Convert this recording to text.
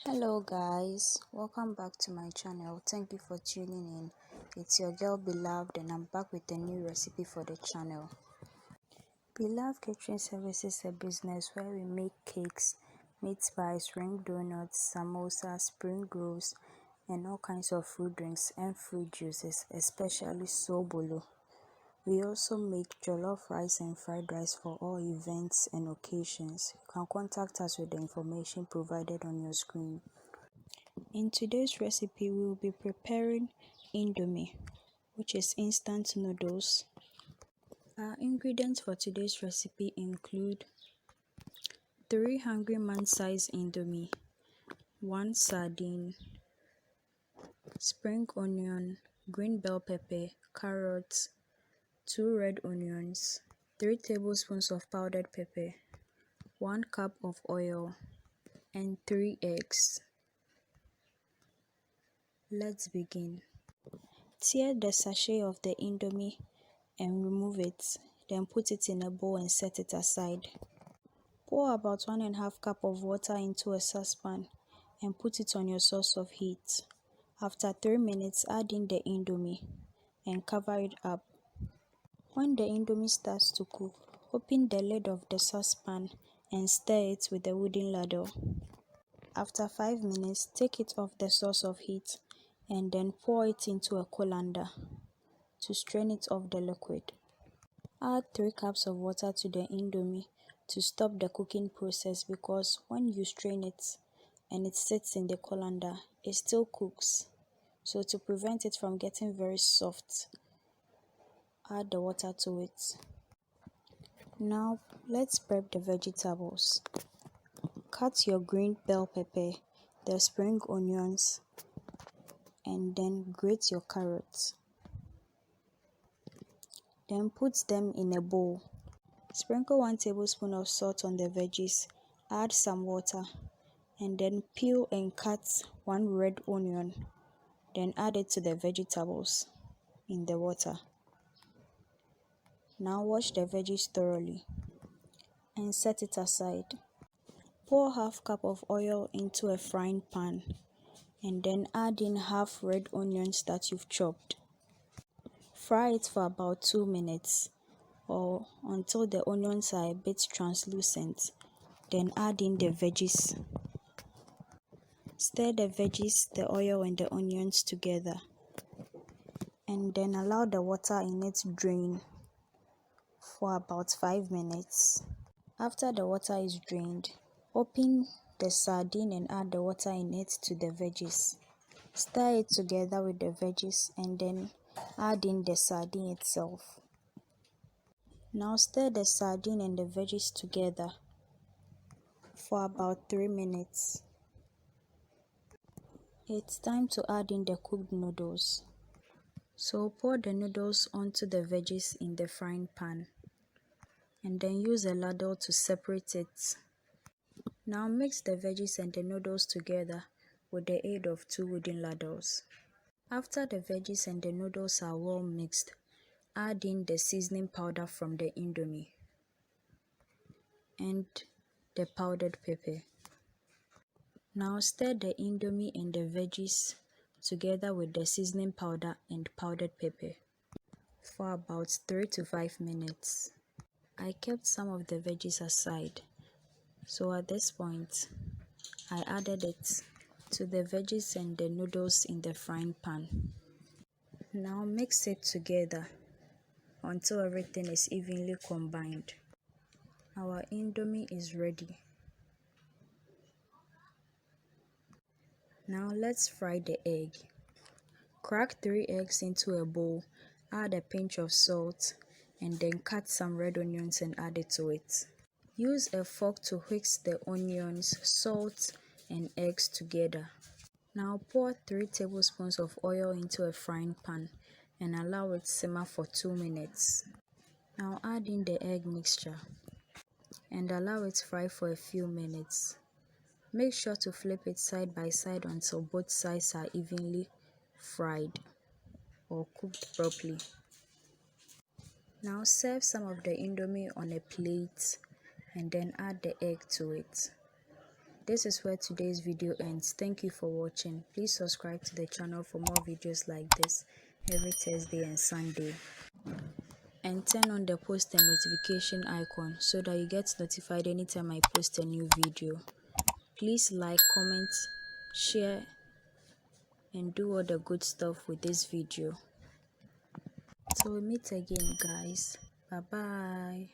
Hello guys, welcome back to my channel. Thank you for tuning in. It's your girl Beloved and I'm back with a new recipe for the channel. Beloved Catering Service is a business where we make cakes, meat pies, ring donuts, samosas, spring rolls and all kinds of fruit drinks and fruit juices, especially sobolo. We also make jollof rice and fried rice for all events and occasions. You can contact us with the information provided on your screen. In today's recipe, we will be preparing Indomie, which is instant noodles. Our ingredients for today's recipe include 3 hungry man-size Indomie, 1 sardine, spring onion, green bell pepper, carrots, 2 red onions, 3 tablespoons of powdered pepper, 1 cup of oil, and 3 eggs. Let's begin. Tear the sachet of the Indomie and remove it, then put it in a bowl and set it aside. Pour about 1.5 cup of water into a saucepan and put it on your source of heat. After 3 minutes, add in the Indomie and cover it up. When the Indomie starts to cook, open the lid of the saucepan and stir it with a wooden ladle. After 5 minutes, take it off the source of heat and then pour it into a colander to strain it off the liquid. Add 3 cups of water to the Indomie to stop the cooking process because when you strain it and it sits in the colander, it still cooks. So to prevent it from getting very soft, add the water to it. Now let's prep the vegetables. Cut your green bell pepper, the spring onions, and then grate your carrots. Then put them in a bowl. Sprinkle 1 tablespoon of salt on the veggies, add some water, and then peel and cut 1 red onion. Then add it to the vegetables in the water. Now wash the veggies thoroughly and set it aside. Pour half cup of oil into a frying pan and then add in half red onions that you've chopped. Fry it for about 2 minutes or until the onions are a bit translucent. Then add in the veggies. Stir the veggies, the oil and the onions together and then allow the water in it drain for about 5 minutes. After the water is drained, open the sardine and add the water in it to the veggies. Stir it together with the veggies and then add in the sardine itself. Now stir the sardine and the veggies together for about 3 minutes. It's time to add in the cooked noodles. So pour the noodles onto the veggies in the frying pan and then use a ladle to separate it. Now mix the veggies and the noodles together with the aid of 2 wooden ladles. After the veggies and the noodles are well mixed, add in the seasoning powder from the Indomie and the powdered pepper. Now stir the Indomie and the veggies together with the seasoning powder and powdered pepper for about 3 to 5 minutes. I kept some of the veggies aside, so at this point, I added it to the veggies and the noodles in the frying pan. Now mix it together until everything is evenly combined. Our Indomie is ready. Now let's fry the egg. Crack 3 eggs into a bowl, add a pinch of salt, and then cut some red onions and add it to it. Use a fork to whisk the onions, salt, and eggs together. Now pour 3 tablespoons of oil into a frying pan and allow it simmer for 2 minutes. Now add in the egg mixture and allow it fry for a few minutes. Make sure to flip it side by side until both sides are evenly fried or cooked properly. Now serve some of the Indomie on a plate and then add the egg to it. This is where today's video ends. Thank you for watching. Please subscribe to the channel for more videos like this every Thursday and Sunday. And turn on the post and notification icon so that you get notified anytime I post a new video. Please like, comment, share, and do all the good stuff with this video. So we meet again, guys. Bye bye.